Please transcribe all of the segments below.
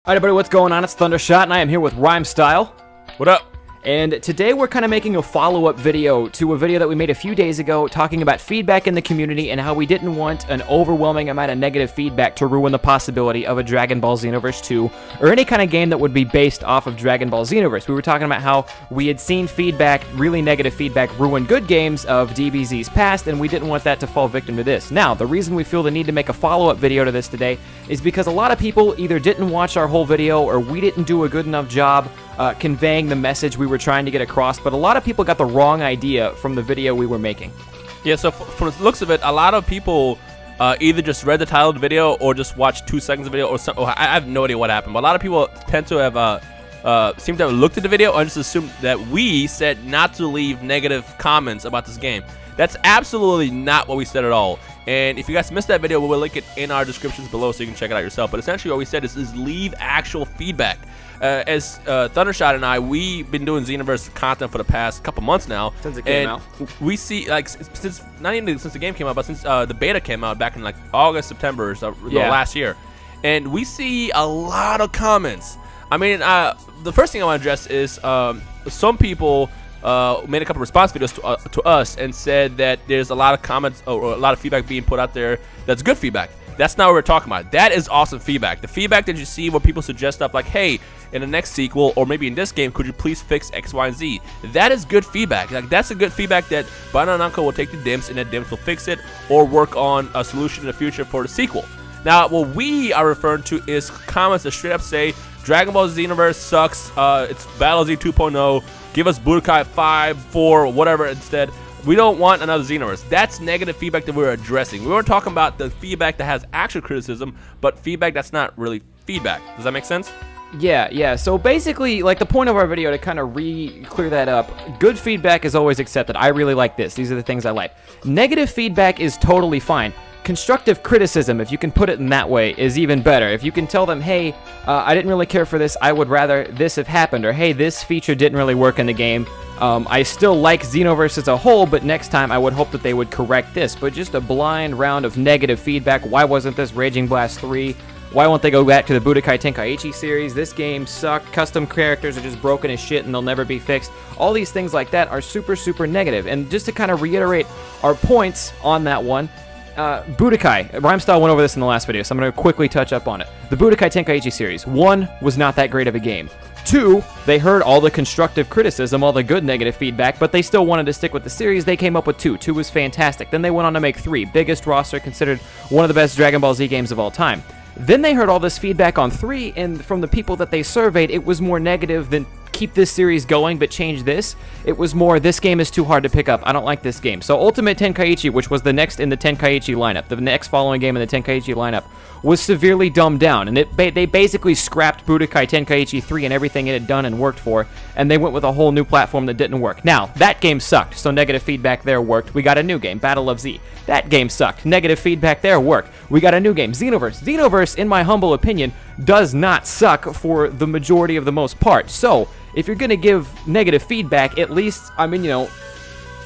Alright everybody, what's going on? It's Thundershot and I am here with Rhymestyle. What up? And today we're kind of making a follow-up video to a video that we made a few days ago talking about feedback in the community and how we didn't want an overwhelming amount of negative feedback to ruin the possibility of a Dragon Ball Xenoverse 2 or any kind of game that would be based off of Dragon Ball Xenoverse. We were talking about how we had seen feedback, really negative feedback, ruin good games of DBZ's past, and we didn't want that to fall victim to this. Now, the reason we feel the need to make a follow-up video to this today is because a lot of people either didn't watch our whole video or we didn't do a good enough job conveying the message we were trying to get across, but a lot of people got the wrong idea from the video we were making. Yeah, so from the looks of it, a lot of people either just read the title of the video or just watched 2 seconds of the video, or I have no idea what happened, but a lot of people tend to have seem to have looked at the video and just assumed that we said not to leave negative comments about this game. That's absolutely not what we said at all. And if you guys missed that video, we'll link it in our descriptions below so you can check it out yourself. But essentially what we said is leave actual feedback. As Thundershot and I, we've been doing Xenoverse content for the past couple months now. Since it came out. We see, like, since, not even since the game came out, but since the beta came out back in, like, August, September, so last year. And we see a lot of comments. I mean, the first thing I want to address is some people made a couple response videos to us and said that there's a lot of comments or a lot of feedback being put out there that's good feedback. That's not what we're talking about. That is awesome feedback. The feedback that you see where people suggest stuff like, hey, in the next sequel or maybe in this game, could you please fix X, Y, and Z? That is good feedback. Like, that's a good feedback that Banana Uncle will take to DIMS and then DIMS will fix it or work on a solution in the future for the sequel. Now, what we are referring to is comments that straight up say, Dragon Ball Xenoverse sucks, it's Battle Z 2.0, give us Budokai 5, 4, whatever instead. We don't want another Xenoverse. That's negative feedback that we're addressing. We weren't talking about the feedback that has actual criticism, but feedback that's not really feedback. Does that make sense? Yeah. So basically, like, the point of our video, to kind of clear that up, good feedback is always accepted. I really like this. These are the things I like. Negative feedback is totally fine. Constructive criticism, if you can put it in that way, is even better. If you can tell them, hey, I didn't really care for this, I would rather this have happened, or hey, this feature didn't really work in the game, I still like Xenoverse as a whole, but next time I would hope that they would correct this. But just a blind round of negative feedback, why wasn't this Raging Blast 3? Why won't they go back to the Budokai Tenkaichi series? This game sucked, custom characters are just broken as shit and they'll never be fixed. All these things like that are super, super negative. And just to kind of reiterate our points on that one, Budokai, Rhymestyle went over this in the last video, so I'm going to quickly touch up on it. The Budokai Tenkaichi series, 1, was not that great of a game. 2, they heard all the constructive criticism, all the good negative feedback, but they still wanted to stick with the series. They came up with 2. 2 was fantastic. Then they went on to make 3. Biggest roster, considered one of the best Dragon Ball Z games of all time. Then they heard all this feedback on 3, and from the people that they surveyed, it was more negative than keep this series going but change this. It was more, this game is too hard to pick up, I don't like this game. So Ultimate Tenkaichi, which was the next in the Tenkaichi lineup, the next following game in the Tenkaichi lineup, was severely dumbed down, and they basically scrapped Budokai Tenkaichi 3 and everything it had done and worked for, and they went with a whole new platform that didn't work. Now, that game sucked, so negative feedback there worked. We got a new game, Battle of Z. That game sucked. Negative feedback there worked. We got a new game, Xenoverse. Xenoverse, in my humble opinion, does not suck for the majority of the most part. So, if you're going to give negative feedback, at least, I mean, you know,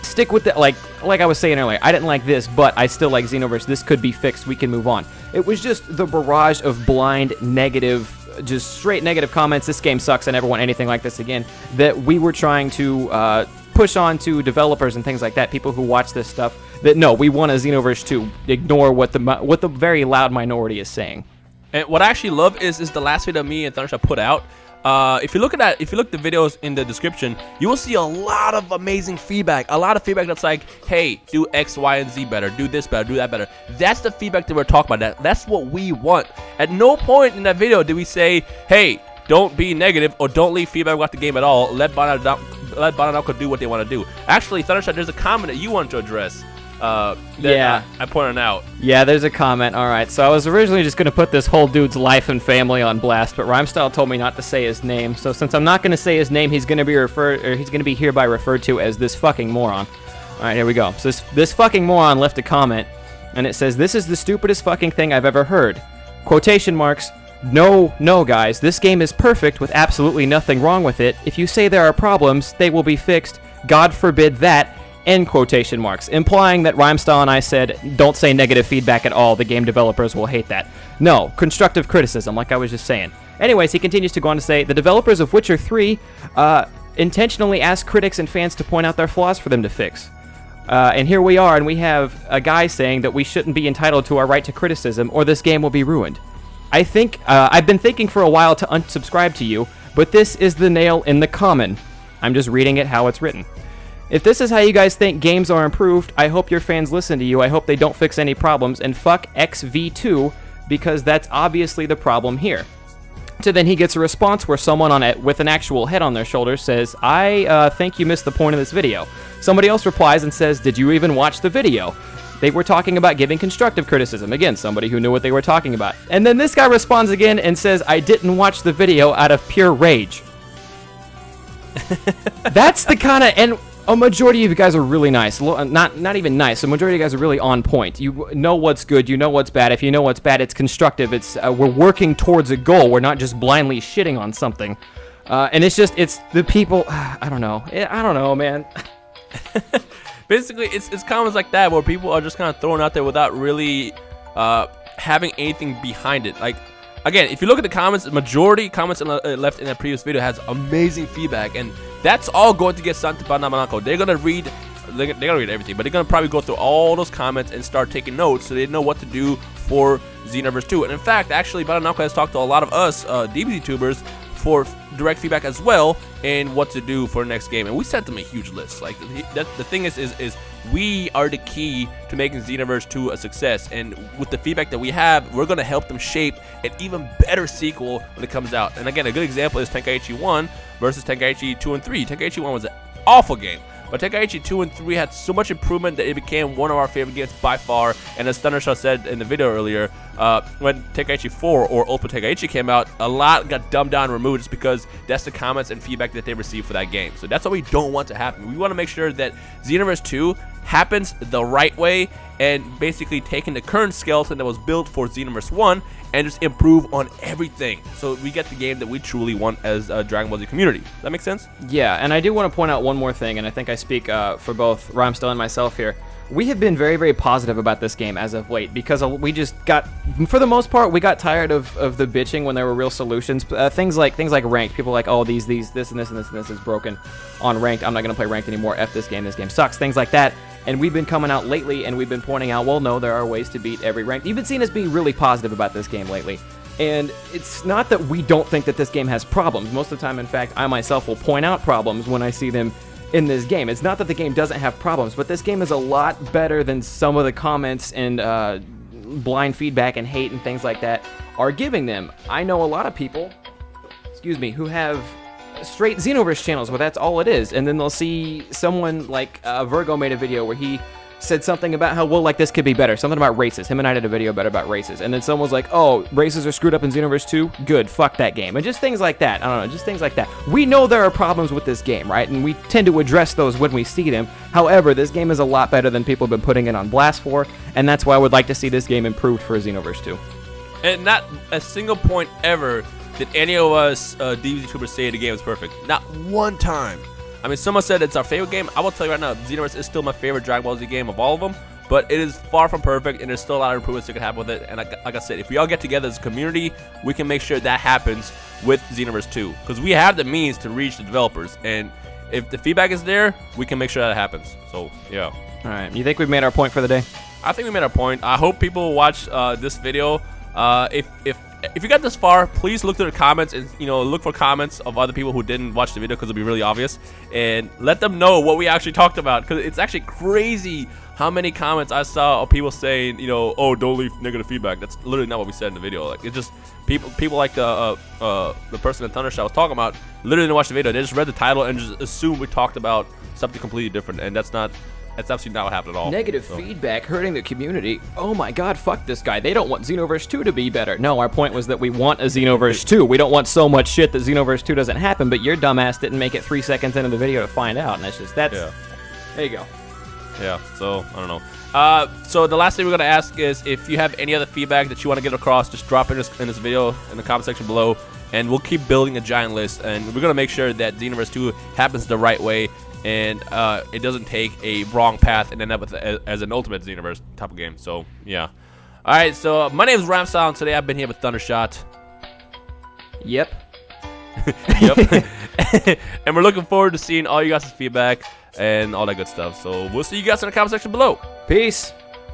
stick with it. Like I was saying earlier, I didn't like this, but I still like Xenoverse. This could be fixed. We can move on. It was just the barrage of blind negative, just straight negative comments. This game sucks. I never want anything like this again. That we were trying to push on to developers and things like that, people who watch this stuff, that no, we want a Xenoverse 2. Ignore what the very loud minority is saying. And what I actually love is the last video me and Thundershot put out. If you look at the videos in the description, you will see a lot of amazing feedback. A lot of feedback that's like, hey, do X, Y, and Z better, do this better, do that better. That's the feedback that we're talking about. That's what we want. At no point in that video did we say, hey, don't be negative or don't leave feedback about the game at all. Let Banana do what they want to do. Actually, Thundershot, there's a comment that you want to address. Yeah, I pointed out. Yeah, there's a comment. All right, so I was originally just gonna put this whole dude's life and family on blast, but Rhymestyle told me not to say his name. So since I'm not gonna say his name, he's gonna be hereby referred to as this fucking moron. All right, here we go. So this fucking moron left a comment, and it says, "This is the stupidest fucking thing I've ever heard." Quotation marks. No, guys. This game is perfect with absolutely nothing wrong with it. If you say there are problems, they will be fixed. God forbid that. End quotation marks, implying that Rhymestyle and I said, don't say negative feedback at all, the game developers will hate that. No, constructive criticism, like I was just saying. Anyways, he continues to go on to say, the developers of Witcher 3 intentionally ask critics and fans to point out their flaws for them to fix. And here we are, and we have a guy saying that we shouldn't be entitled to our right to criticism, or this game will be ruined. I think, I've been thinking for a while to unsubscribe to you, but this is the nail in the common. I'm just reading it how it's written. If this is how you guys think games are improved, I hope your fans listen to you. I hope they don't fix any problems, and fuck XV2, because that's obviously the problem here. So then he gets a response where someone on it with an actual head on their shoulders says, I think you missed the point of this video. Somebody else replies and says, did you even watch the video? They were talking about giving constructive criticism. Again, somebody who knew what they were talking about. And then this guy responds again and says, I didn't watch the video out of pure rage. That's the kind of, and a majority of you guys are really nice. Not even nice. A majority of you guys are really on point. You know what's good. You know what's bad. If you know what's bad, it's constructive. It's we're working towards a goal. We're not just blindly shitting on something. And it's the people. I don't know, man. Basically, it's comments like that where people are just kind of thrown out there without really having anything behind it. Like, again, if you look at the comments, the majority comments left in that previous video has amazing feedback, and that's all going to get sent to Banamanako. They're gonna read everything, but they're gonna probably go through all those comments and start taking notes so they know what to do for Xenoverse 2. And in fact, actually, Banamanako has talked to a lot of us DBZ tubers for direct feedback as well and what to do for the next game, and we sent them a huge list. Like, the thing is we are the key to making Xenoverse 2 a success, and with the feedback that we have, we're going to help them shape an even better sequel when it comes out. And again, a good example is Tenkaichi 1 versus Tenkaichi 2 and 3. Tenkaichi 1 was an awful game, but Tenkaichi 2 and 3 had so much improvement that it became one of our favorite games by far. And as Thundershaw said in the video earlier, when Tenkaichi 4 or Ultimate Tenkaichi came out, a lot got dumbed down and removed just because that's the comments and feedback that they received for that game. So that's what we don't want to happen. We want to make sure that Xenoverse 2 happens the right way, and basically taking the current skeleton that was built for Xenoverse 1 and just improve on everything, so we get the game that we truly want as a Dragon Ball Z community. Does that make sense? Yeah, and I do want to point out one more thing, and I think I speak for both Rhymestyle and myself here. We have been very, very positive about this game as of late, because we just got, for the most part, we got tired of the bitching when there were real solutions. Things like ranked. People are like, oh, this and this and this and this is broken on ranked. I'm not going to play ranked anymore. F this game sucks. Things like that. And we've been coming out lately, and we've been pointing out, well, no, there are ways to beat every rank. You've been seeing us be really positive about this game lately. And it's not that we don't think that this game has problems. Most of the time, in fact, I myself will point out problems when I see them in this game. It's not that the game doesn't have problems, but this game is a lot better than some of the comments and blind feedback and hate and things like that are giving them. I know a lot of people, who have straight Xenoverse channels where that's all it is, and then they'll see someone like Virgo made a video where he said something about how, well, like, this could be better, something about races. Him and I did a video better about races, and then someone was like, oh, races are screwed up in Xenoverse 2? Good, fuck that game. And just things like that. I don't know, just things like that. We know there are problems with this game, right? And we tend to address those when we see them. However, this game is a lot better than people have been putting it on blast for, and that's why I would like to see this game improved for Xenoverse 2. And not a single point ever did any of us DBZ YouTubers say the game is perfect. Not one time. I mean, someone said it's our favorite game. I will tell you right now, Xenoverse is still my favorite Dragon Ball Z game of all of them, but it is far from perfect, and there's still a lot of improvements that can happen with it. And like I said, if we all get together as a community, we can make sure that happens with Xenoverse 2, because we have the means to reach the developers, and if the feedback is there, we can make sure that happens. So, yeah. All right. You think we've made our point for the day? I think we made our point. I hope people watch this video. If you got this far, please look through the comments and look for comments of other people who didn't watch the video, because it'll be really obvious, and let them know what we actually talked about, because it's actually crazy how many comments I saw of people saying, oh, don't leave negative feedback. That's literally not what we said in the video. Like, it's just people like the person that Thundershaw was talking about literally didn't watch the video. They just read the title and just assumed we talked about something completely different, and that's absolutely not what happened at all. Negative feedback hurting the community. Oh my god, fuck this guy. They don't want Xenoverse 2 to be better. No, our point was that we want a Xenoverse 2. We don't want so much shit that Xenoverse 2 doesn't happen, but your dumbass didn't make it 3 seconds into the video to find out, and yeah. There you go. Yeah, so, I don't know. So the last thing we're going to ask is, if you have any other feedback that you want to get across, just drop it in this video in the comment section below, and we'll keep building a giant list, and we're going to make sure that Xenoverse 2 happens the right way, and it doesn't take a wrong path and end up as an ultimate Xenoverse type of game. So, yeah. Alright, so my name is Rhymestyle, and today I've been here with Thundershot. Yep. Yep. And we're looking forward to seeing all you guys' feedback and all that good stuff. So we'll see you guys in the comment section below. Peace.